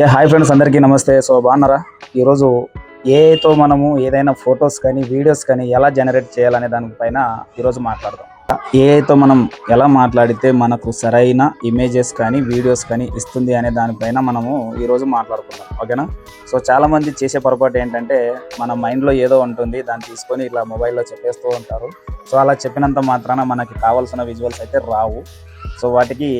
Hi friends, అందరికీ నమస్తే. So బాగున్నారా? ఈరోజు ఏఐతో మనము ఏదైనా ఫొటోస్ కానీ వీడియోస్ కానీ ఎలా జనరేట్ చేయాలనే దానిపైన ఈరోజు మాట్లాడదాం. ఏఐతో మనం ఎలా మాట్లాడితే మనకు సరైన ఇమేజెస్ కానీ వీడియోస్ కానీ ఇస్తుంది అనే దానిపైన మనము ఈరోజు మాట్లాడుకుందాం, ఓకేనా? సో చాలామంది చేసే పొరపాటు ఏంటంటే మన మైండ్లో ఏదో ఉంటుంది, దాన్ని తీసుకొని ఇలా మొబైల్లో చెప్పేస్తూ ఉంటారు. సో అలా చెప్పినంత మాత్రాన మనకి కావాల్సిన విజువల్స్ అయితే రావు. సో వాటికి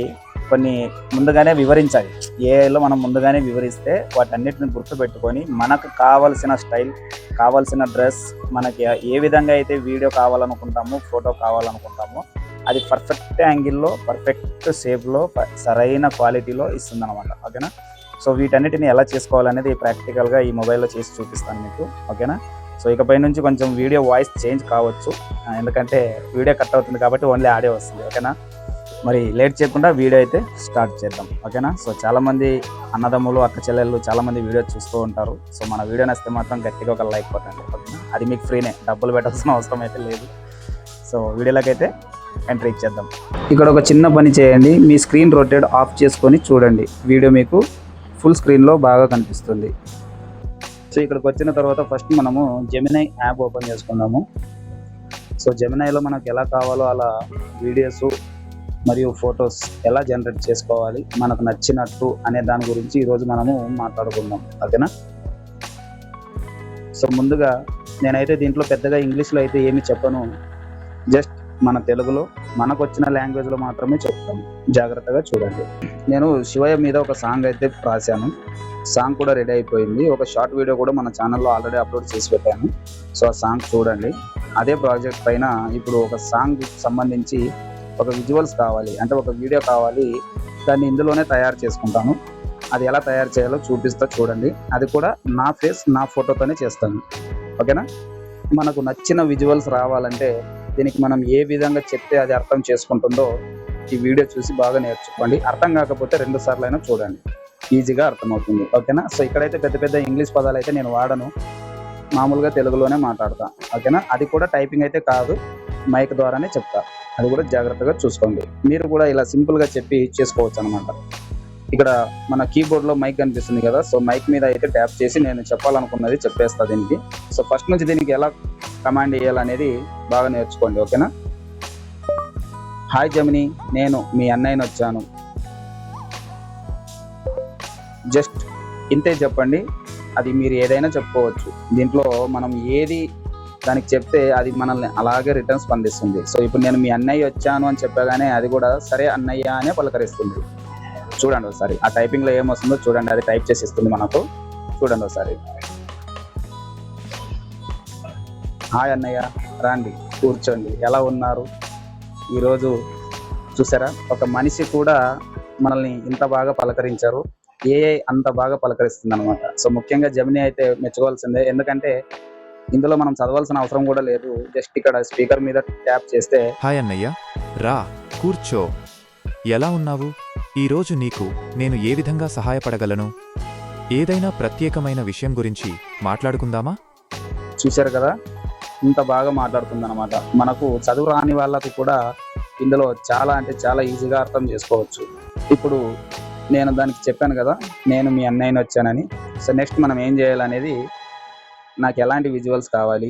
కొన్ని ముందుగానే వివరించాలి. ఏఐలో మనం ముందుగానే వివరిస్తే వాటన్నిటిని గుర్తుపెట్టుకొని మనకు కావాల్సిన స్టైల్, కావాల్సిన డ్రెస్, మనకి ఏ విధంగా అయితే వీడియో కావాలనుకుంటామో, ఫోటో కావాలనుకుంటామో అది పర్ఫెక్ట్ యాంగిల్లో, పర్ఫెక్ట్ షేప్లో, సరైన క్వాలిటీలో ఇస్తుందన్నమాట, ఓకేనా? సో వీటన్నిటిని ఎలా చేసుకోవాలనేది ప్రాక్టికల్గా ఈ మొబైల్లో చేసి చూపిస్తాను మీకు, ఓకేనా? సో ఇకపై నుంచి కొంచెం వీడియో వాయిస్ చేంజ్ కావచ్చు, ఎందుకంటే వీడియో కట్ అవుతుంది కాబట్టి ఓన్లీ ఆడియో వస్తుంది, ఓకేనా? మరి లేట్ చేయకుండా వీడియో అయితే స్టార్ట్ చేద్దాం, ఓకేనా? సో చాలామంది అన్నదమ్ములు, అక్క చెల్లెళ్ళు చాలామంది వీడియో చూస్తూ ఉంటారు. సో మన వీడియో నచ్చితే మాత్రం గట్టిగా ఒక లైక్ కొట్టండి, ఓకేనా? అది మీకు ఫ్రీనే, డబ్బులు పెట్టాల్సిన అవసరం అయితే లేదు. సో వీడియోలోకి అయితే ఎంట్రీ ఇచ్చేద్దాం. ఇక్కడ ఒక చిన్న పని చేయండి, మీ స్క్రీన్ రొటేట్ ఆఫ్ చేసుకొని చూడండి, వీడియో మీకు ఫుల్ స్క్రీన్లో బాగా కనిపిస్తుంది. సో ఇక్కడికి వచ్చిన తర్వాత ఫస్ట్ మనము జెమినై యాప్ ఓపెన్ చేసుకుందాము. సో జెమినైలో మనకు ఎలా కావాలో అలా వీడియోస్ మరియు ఫొటోస్ ఎలా జనరేట్ చేసుకోవాలి మనకు నచ్చినట్టు అనే దాని గురించి ఈరోజు మనము మాట్లాడుకుందాం, ఓకేనా? సో ముందుగా నేనైతే దీంట్లో పెద్దగా ఇంగ్లీష్లో అయితే ఏమి చెప్పను, జస్ట్ మన తెలుగులో మనకు వచ్చిన లాంగ్వేజ్లో మాత్రమే చెప్తాను, జాగ్రత్తగా చూడండి. నేను శివయ్య మీద ఒక సాంగ్ అయితే రాశాను, సాంగ్ కూడా రెడీ అయిపోయింది. ఒక షార్ట్ వీడియో కూడా మన ఛానల్లో ఆల్రెడీ అప్లోడ్ చేసి పెట్టాను. సో ఆ సాంగ్ చూడండి. అదే ప్రాజెక్ట్ పైన ఇప్పుడు ఒక సాంగ్ సంబంధించి ఒక విజువల్స్ కావాలి, అంటే ఒక వీడియో కావాలి, దాన్ని ఇందులోనే తయారు చేసుకుంటాను. అది ఎలా తయారు చేయాలో చూపిస్తా చూడండి. అది కూడా నా ఫేస్, నా ఫోటోతోనే చేస్తాను, ఓకేనా? మనకు నచ్చిన విజువల్స్ రావాలంటే దీనికి మనం ఏ విధంగా చెప్తే అది అర్థం చేసుకుంటుందో ఈ వీడియో చూసి బాగా నేర్చుకోండి. అర్థం కాకపోతే 2 సార్లు అయినా చూడండి, ఈజీగా అర్థమవుతుంది, ఓకేనా? సో ఇక్కడైతే పెద్ద పెద్ద ఇంగ్లీష్ పదాలు అయితే నేను వాడను, మామూలుగా తెలుగులోనే మాట్లాడతా, ఓకేనా? అది కూడా టైపింగ్ అయితే కాదు, మైక్ ద్వారానే చెప్తా, అది కూడా జాగ్రత్తగా చూసుకోండి. మీరు కూడా ఇలా సింపుల్గా చెప్పి చేసుకోవచ్చు అనమాట. ఇక్కడ మన కీబోర్డ్లో మైక్ కనిపిస్తుంది కదా, సో మైక్ మీద అయితే ట్యాప్ చేసి నేను చెప్పాలనుకున్నది చెప్పేస్తా దీనికి. సో ఫస్ట్ నుంచి దీనికి ఎలా కమాండ్ చేయాలనేది బాగా నేర్చుకోండి, ఓకేనా? హాయ్ జెమిని, నేను మీ అన్నయ్యని వచ్చాను, జస్ట్ ఇంతే చెప్పండి. అది మీరు ఏదైనా చెప్పుకోవచ్చు, దీంట్లో మనం ఏది దానికి చెప్తే అది మనల్ని అలాగే రిటర్న్ స్పందిస్తుంది. సో ఇప్పుడు నేను మీ అన్నయ్య వచ్చాను అని చెప్పగానే అది కూడా సరే అన్నయ్య అనే పలకరిస్తుంది. చూడండి ఒకసారి ఆ టైపింగ్లో ఏమొస్తుందో చూడండి, అది టైప్ చేసి ఇస్తుంది మనకు. చూడండి ఒకసారి, హాయ్ అన్నయ్య, రండి కూర్చోండి, ఎలా ఉన్నారు ఈరోజు? చూసారా, ఒక మనిషి కూడా మనల్ని ఇంత బాగా పలకరించారు, ఏఐ అంత బాగా పలకరిస్తుంది అనమాట. సో ముఖ్యంగా జెమిని అయితే మెచ్చుకోవాల్సిందే, ఎందుకంటే ఇందులో మనం చదవాల్సిన అవసరం కూడా లేదు, జస్ట్ ఇక్కడ స్పీకర్ మీద ట్యాప్ చేస్తే హాయ్ అన్నయ్య, రా కూర్చో, ఎలా ఉన్నావు? ఈరోజు నీకు నేను ఏ విధంగా సహాయపడగలను? ఏదైనా ప్రత్యేకమైన విషయం గురించి మాట్లాడుకుందామా? చూశారు కదా, ఇంత బాగా మాట్లాడుతుందన్నమాట. మనకు చదువు రాని వాళ్ళకు కూడా ఇందులో చాలా అంటే చాలా ఈజీగా అర్థం చేసుకోవచ్చు. ఇప్పుడు నేను దానికి చెప్పాను కదా, నేను మీ అన్నయ్యని వచ్చానని. సో నెక్స్ట్ మనం ఏం చేయాలనేది, నాకు ఎలాంటి విజువల్స్ కావాలి,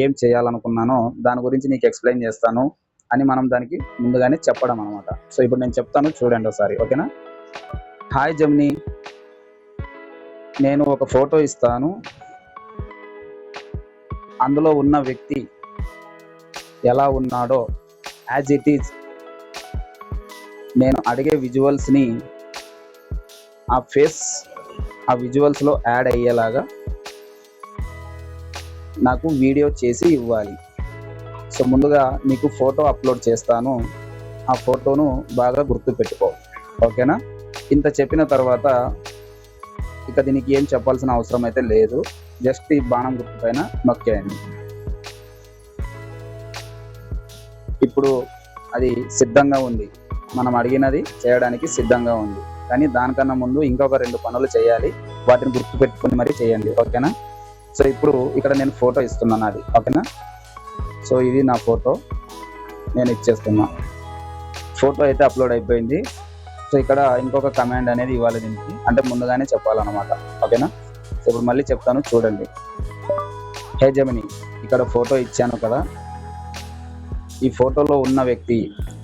ఏం చేయాలనుకున్నానో దాని గురించి నీకు ఎక్స్ప్లెయిన్ చేస్తాను అని మనం దానికి ముందుగానే చెప్పడం అనమాట. సో ఇప్పుడు నేను చెప్తాను చూడండి ఒకసారి, ఓకేనా? హాయ్ జెమిని, నేను ఒక ఫోటో ఇస్తాను, అందులో ఉన్న వ్యక్తి ఎలా ఉన్నాడో యాజ్ ఇట్ ఈజ్ నేను అడిగే విజువల్స్ని ఆ ఫేస్ ఆ విజువల్స్లో యాడ్ అయ్యేలాగా నాకు వీడియో చేసి ఇవ్వాలి. సో ముందుగా నీకు ఫోటో అప్లోడ్ చేస్తాను, ఆ ఫోటోను బాగా గుర్తుపెట్టుకో, ఓకేనా? ఇంత చెప్పిన తర్వాత ఇక దీనికి ఏం చెప్పాల్సిన అవసరం అయితే లేదు, జస్ట్ ఈ బాణం గుర్తు పైన నొక్కేయండి. ఇప్పుడు అది సిద్ధంగా ఉంది, మనం అడిగినది చేయడానికి సిద్ధంగా ఉంది. కానీ దానికన్నా ముందు ఇంకొక 2 పనులు చేయాలి, వాటిని గుర్తుపెట్టుకుని మరీ చేయండి, ఓకేనా? సో ఇప్పుడు ఇక్కడ నేను ఫోటో ఇస్తున్నాను అది, ఓకేనా? సో ఇది నా ఫోటో, నేను ఇచ్చేస్తున్నా. ఫోటో అయితే అప్లోడ్ అయిపోయింది. సో సో ఇక్కడ ఇంకొక కమాండ్ అనేది ఇవ్వాలి దీనికి, అంటే ముందుగానే చెప్పాలన్నమాట. ఓకేనా? సో ఇప్పుడు మళ్ళీ చెప్తాను చూడండి. హే జెమిని, ఇక్కడ ఫోటో ఇచ్చాను కదా, ఈ ఫోటోలో ఉన్న వ్యక్తి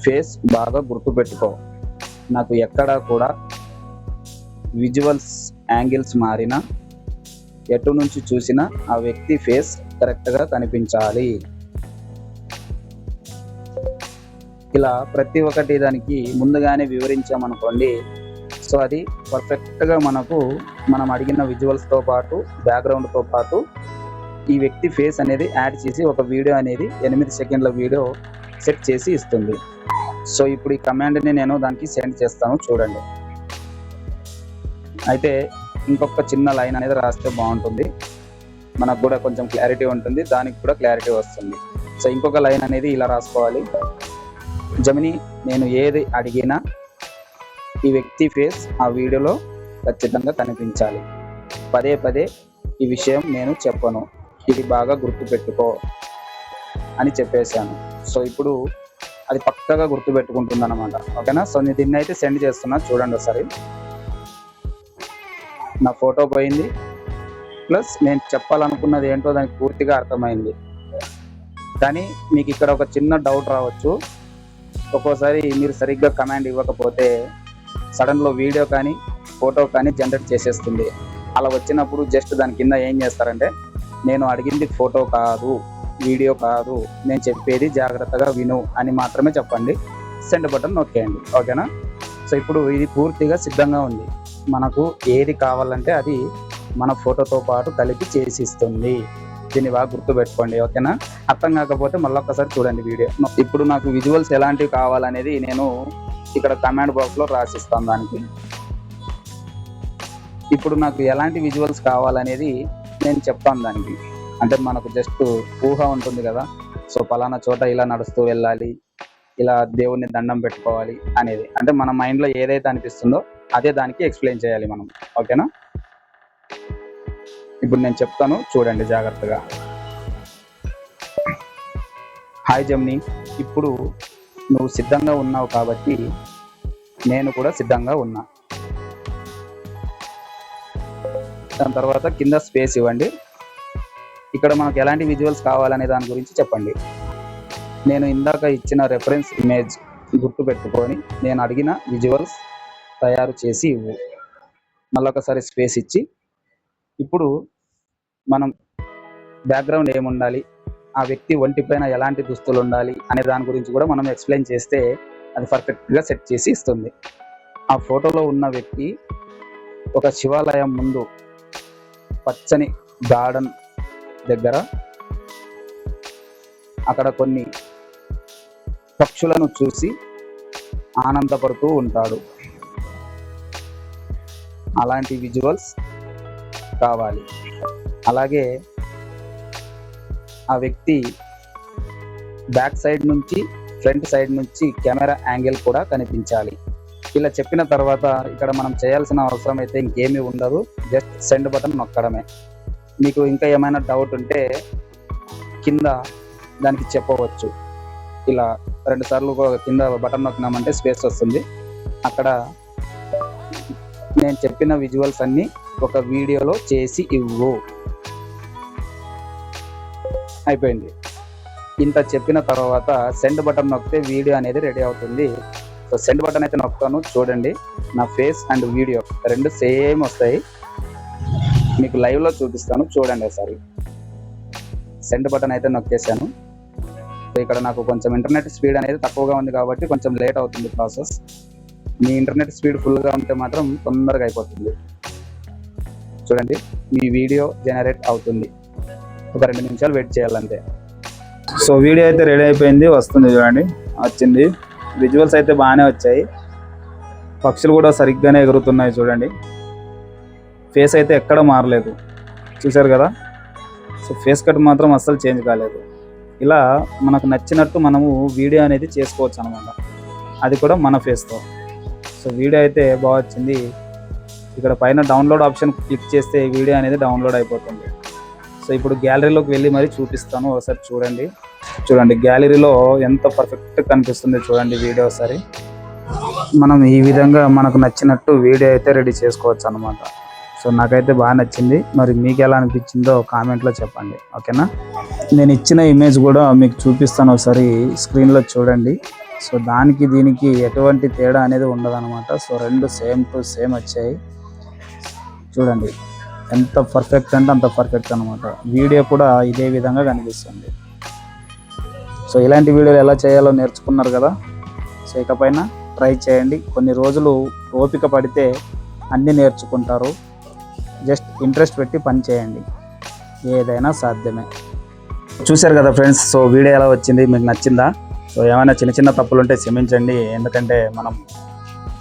ఫేస్ బాగా గుర్తుపెట్టుకో. నాకు ఎక్కడా కూడా విజువల్స్ యాంగిల్స్ మారినా, ఎటు నుంచి చూసినా ఆ వ్యక్తి ఫేస్ కరెక్ట్గా కనిపించాలి. ఇలా ప్రతి ఒక్కటి దానికి ముందుగానే వివరించామనుకోండి, సో అది పర్ఫెక్ట్గా మనం అడిగిన విజువల్స్తో పాటు బ్యాక్గ్రౌండ్తో పాటు ఈ వ్యక్తి ఫేస్ అనేది యాడ్ చేసి ఒక వీడియో అనేది 8 సెకండ్ల వీడియో సెట్ చేసి ఇస్తుంది. సో ఇప్పుడు ఈ కమాండ్ని నేను దానికి సెండ్ చేస్తాను చూడండి. అయితే ఇంకొక చిన్న లైన్ అనేది రాస్తే బాగుంటుంది, మనకు కూడా కొంచెం క్లారిటీ ఉంటుంది, దానికి కూడా క్లారిటీ వస్తుంది. సో ఇంకొక లైన్ అనేది ఇలా రాసుకోవాలి. జెమిని, నేను ఏది అడిగినా ఈ వ్యక్తి ఫేస్ ఆ వీడియోలో ఖచ్చితంగా కనిపించాలి. పదే పదే ఈ విషయం నేను చెప్పను, ఇది బాగా గుర్తుపెట్టుకో అని చెప్పేశాను. సో ఇప్పుడు అది పక్కగా గుర్తుపెట్టుకుంటుంది అనమాట. ఓకేనా? సో నేను దీన్ని అయితే సెండ్ చేస్తున్నా చూడండి ఒకసారి. నా ఫోటో పోయింది, ప్లస్ నేను చెప్పాలనుకున్నది ఏంటో దానికి పూర్తిగా అర్థమైంది. కానీ మీకు ఇక్కడ ఒక చిన్న డౌట్ రావచ్చు. ఒక్కోసారి మీరు సరిగ్గా కమాండ్ ఇవ్వకపోతే సడన్లో వీడియో కానీ ఫోటో కానీ జనరేట్ చేసేస్తుంది. అలా వచ్చినప్పుడు జస్ట్ దాని కింద ఏం చేస్తారంటే, నేను అడిగింది ఫోటో కాదు, వీడియో కాదు, నేను చెప్పేది జాగ్రత్తగా విను అని మాత్రమే చెప్పండి. సెండ్ బటన్ నొక్కేయండి. ఓకేనా? సో ఇప్పుడు ఇది పూర్తిగా సిద్ధంగా ఉంది. మనకు ఏది కావాలంటే అది మన ఫోటోతో పాటు కలిపి చేసి ఇస్తుంది. దీన్ని బాగా గుర్తుపెట్టుకోండి. ఓకేనా? అర్థం కాకపోతే మళ్ళీ ఒక్కసారి చూడండి వీడియో. ఇప్పుడు నాకు విజువల్స్ ఎలాంటివి కావాలనేది నేను ఇక్కడ కమాండ్ బాక్స్లో రాసిస్తాను దానికి. ఇప్పుడు నాకు ఎలాంటి విజువల్స్ కావాలనేది నేను చెప్తాను దానికి. అంటే మనకు జస్ట్ ఊహ ఉంటుంది కదా, సో పలానా చోట ఇలా నడుస్తూ వెళ్ళాలి, ఇలా దేవుణ్ణి దండం పెట్టుకోవాలి అనేది, అంటే మన మైండ్లో ఏదైతే అనిపిస్తుందో అదే దానికి ఎక్స్ప్లెయిన్ చేయాలి మనం. ఓకేనా? ఇప్పుడు నేను చెప్తాను చూడండి జాగ్రత్తగా. హాయ్ జెమిని, ఇప్పుడు నువ్వు సిద్ధంగా ఉన్నావు కాబట్టి నేను కూడా సిద్ధంగా ఉన్నా. దాని తర్వాత కింద స్పేస్ ఇవ్వండి. ఇక్కడ మనకు ఎలాంటి విజువల్స్ కావాలనే దాని గురించి చెప్పండి. నేను ఇందాక ఇచ్చిన రెఫరెన్స్ ఇమేజ్ గుర్తుపెట్టుకొని నేను అడిగిన విజువల్స్ తయారు చేసి ఇవ్వు. మళ్ళొకసారి స్పేస్ ఇచ్చి, ఇప్పుడు మనం బ్యాక్గ్రౌండ్ ఏముండాలి, ఆ వ్యక్తి ఒంటిపైన ఎలాంటి దుస్తులు ఉండాలి అనే దాని గురించి కూడా మనం ఎక్స్ప్లెయిన్ చేస్తే అది పర్ఫెక్ట్గా సెట్ చేసి ఇస్తుంది. ఆ ఫోటోలో ఉన్న వ్యక్తి ఒక శివాలయం ముందు పచ్చని గార్డెన్ దగ్గర అక్కడ కొన్ని పక్షులను చూసి ఆనందపడుతూ ఉంటాడు. అలాంటి విజువల్స్ కావాలి. అలాగే ఆ వ్యక్తి బ్యాక్ సైడ్ నుంచి ఫ్రంట్ సైడ్ నుంచి కెమెరా యాంగిల్ కూడా కనిపించాలి. ఇలా చెప్పిన తర్వాత ఇక్కడ మనం చేయాల్సిన అవసరం అయితే ఇంకేమీ ఉండదు, జస్ట్ సెండ్ బటన్ నొక్కడమే. మీకు ఇంకా ఏమైనా డౌట్ ఉంటే కింద దానికి చెప్పవచ్చు. ఇలా 2 సార్లు కింద బటన్ నొక్కినామంటే స్పేస్ వస్తుంది. అక్కడ నేను చెప్పిన విజువల్స్ అన్నీ ఒక వీడియోలో చేసి ఇవ్వు. అయిపోయింది. ఇంత చెప్పిన తర్వాత సెండ్ బటన్ నొక్కితే వీడియో అనేది రెడీ అవుతుంది. సో సెండ్ బటన్ అయితే నొక్కుతాను చూడండి. నా ఫేస్ అండ్ వీడియో 2 సేమ్ వస్తాయి. మీకు లైవ్లో చూపిస్తాను చూడండి ఒకసారి. సెండ్ బటన్ అయితే నొక్కేసాను. సో ఇక్కడ నాకు కొంచెం ఇంటర్నెట్ స్పీడ్ అనేది తక్కువగా ఉంది కాబట్టి కొంచెం లేట్ అవుతుంది ప్రాసెస్. మీ ఇంటర్నెట్ స్పీడ్ ఫుల్గా ఉంటే మాత్రం తొందరగా అయిపోతుంది. చూడండి, మీ వీడియో జనరేట్ అవుతుంది. ఒక 2 నిమిషాలు వెయిట్ చేయాలంతే. సో వీడియో అయితే రెడీ అయిపోయింది, వస్తుంది చూడండి. వచ్చింది. విజువల్స్ అయితే బాగానే వచ్చాయి. పక్షులు కూడా సరిగ్గానే ఎగురుతున్నాయి చూడండి. ఫేస్ అయితే ఎక్కడ మారలేదు, చూశారు కదా. సో ఫేస్ కట్ మాత్రం అస్సలు చేంజ్ కాలేదు. ఇలా మనకు నచ్చినట్టు మనము వీడియో అనేది చేసుకోవచ్చు అనమాట, అది కూడా మన ఫేస్తో. సో వీడియో అయితే బాగా వచ్చింది. ఇక్కడ పైన డౌన్లోడ్ ఆప్షన్ క్లిక్ చేస్తే వీడియో అనేది డౌన్లోడ్ అయిపోతుంది. సో ఇప్పుడు గ్యాలరీలోకి వెళ్ళి మరి చూపిస్తాను, ఒకసారి చూడండి. చూడండి గ్యాలరీలో ఎంత పర్ఫెక్ట్ కనిపిస్తుంది చూడండి వీడియో ఒకసారి. మనం ఈ విధంగా మనకు నచ్చినట్టు వీడియో అయితే రెడీ చేసుకోవచ్చు అనమాట. సో నాకైతే బాగా నచ్చింది. మరి మీకు ఎలా అనిపించిందో కామెంట్లో చెప్పండి, ఓకేనా. నేను ఇచ్చిన ఇమేజ్ కూడా మీకు చూపిస్తాను, ఒకసారి స్క్రీన్లో చూడండి. సో దానికి దీనికి ఎటువంటి తేడా అనేది ఉండదన్నమాట. సో రెండు సేమ్ టు సేమ్ వచ్చాయి. చూడండి ఎంత పర్ఫెక్ట్ అంటే అంత పర్ఫెక్ట్ అనమాట. వీడియో కూడా ఇదే విధంగా కనిపిస్తుంది. సో ఇలాంటి వీడియోలు ఎలా చేయాలో నేర్చుకున్నారు కదా. సో ఇకపైన ట్రై చేయండి. కొన్ని రోజులు ఓపిక పడితే అన్నీ నేర్చుకుంటారు. జస్ట్ ఇంట్రెస్ట్ పెట్టి పని చేయండి, ఏదైనా సాధ్యమే. చూశారు కదా ఫ్రెండ్స్. సో వీడియో ఎలా వచ్చింది, మీకు నచ్చిందా? సో ఏమైనా చిన్న చిన్న తప్పులు ఉంటే క్షమించండి, ఎందుకంటే మనం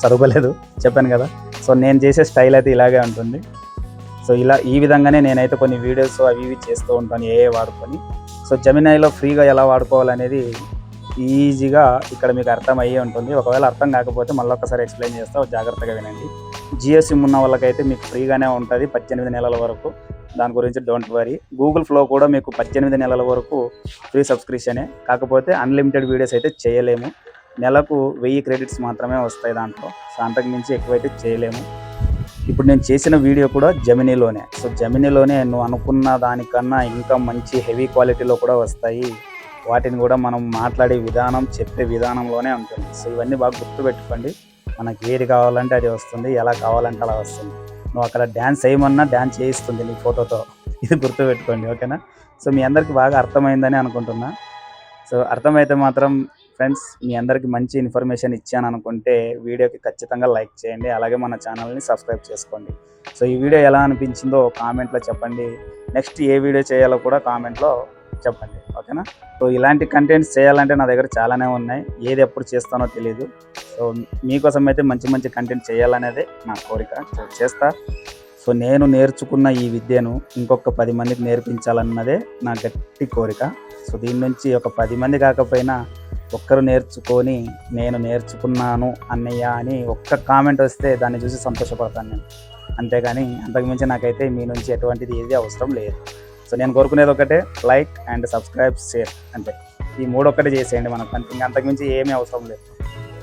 చదువుకోలేదు, చెప్పాను కదా. సో నేను చేసే స్టైల్ అయితే ఇలాగే ఉంటుంది. సో ఈ విధంగానే నేనైతే కొన్ని వీడియోస్ అవి ఇవి చేస్తూ ఉంటాను, ఏ వాడుకొని. సో జెమినైలో ఫ్రీగా ఎలా వాడుకోవాలనేది ఈజీగా ఇక్కడ మీకు అర్థం అయ్యే ఉంటుంది. ఒకవేళ అర్థం కాకపోతే మళ్ళీ ఒకసారి ఎక్స్ప్లెయిన్ చేస్తా, జాగ్రత్తగా వినండి. జియో సిమ్ ఉన్న వాళ్ళకైతే మీకు ఫ్రీగానే ఉంటుంది 18 నెలల వరకు, దాని గురించి డోంట్ వరీ. గూగుల్ ఫ్లో కూడా మీకు 18 నెలల వరకు ఫ్రీ సబ్స్క్రిప్షనే, కాకపోతే అన్లిమిటెడ్ వీడియోస్ అయితే చేయలేము. నెలకు 1000 క్రెడిట్స్ మాత్రమే వస్తాయి దాంట్లో. సో అంతకు మించి ఎక్కువైతే చేయలేము. ఇప్పుడు నేను చేసిన వీడియో కూడా జెమినీలోనే. సో జెమినీలోనే నువ్వు అనుకున్న దానికన్నా ఇంకా మంచి హెవీ క్వాలిటీలో కూడా వస్తాయి. వాటిని కూడా మనం మాట్లాడే విధానం, చెప్పే విధానంలోనే ఉంటుంది. సో ఇవన్నీ బాగా గుర్తుపెట్టుకోండి. మనకి ఏది కావాలంటే అది వస్తుంది, ఎలా కావాలంటే అలా వస్తుంది. నువ్వు అక్కడ డ్యాన్స్ చేయమన్నా డ్యాన్స్ చేయిస్తుంది నీ ఫోటోతో, ఇది గుర్తుపెట్టుకోండి, ఓకేనా. సో మీ అందరికీ బాగా అర్థమైందని అనుకుంటున్నా. సో అర్థమైతే మాత్రం ఫ్రెండ్స్, మీ అందరికీ మంచి ఇన్ఫర్మేషన్ ఇచ్చాను అనుకుంటే వీడియోకి ఖచ్చితంగా లైక్ చేయండి, అలాగే మన ఛానల్ని సబ్స్క్రైబ్ చేసుకోండి. సో ఈ వీడియో ఎలా అనిపించిందో కామెంట్లో చెప్పండి. నెక్స్ట్ ఏ వీడియో చేయాలో కూడా కామెంట్లో చెప్పండి, ఓకేనా. సో ఇలాంటి కంటెంట్స్ చేయాలంటే నా దగ్గర చాలానే ఉన్నాయి, ఏది ఎప్పుడు చేస్తానో తెలియదు. సో మీకోసం అయితే మంచి మంచి కంటెంట్ చేయాలనేదే నా కోరిక, చేస్తా. సో నేను నేర్చుకున్న ఈ విద్యను ఇంకొక 10 మందికి నేర్పించాలన్నదే నా గట్టి కోరిక. సో దీని నుంచి ఒక 10 మంది కాకపోయినా ఒక్కరు నేర్చుకొని నేను నేర్చుకున్నాను అన్నయ్య అని ఒక్క కామెంట్ వస్తే దాన్ని చూసి సంతోషపడతాను నేను, అంతేగాని అంతకుమించి నాకైతే మీ నుంచి ఎటువంటిది ఏది అవసరం లేదు. సో నేను కోరుకునేది ఒకటే, లైక్ అండ్ సబ్స్క్రైబ్, షేర్, అంతే. ఈ 3 ఒక్కటే చేసేయండి మనకు, ఇంకా అంతకుమించి ఏమీ అవసరం లేదు.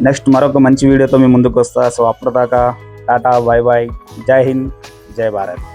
నెక్స్ట్ మరొక మంచి వీడియోతో మీ ముందుకు వస్తా. సో అప్పటిదాకా టాటా, బాయ్ బాయ్, జై హింద్, జై భారత్.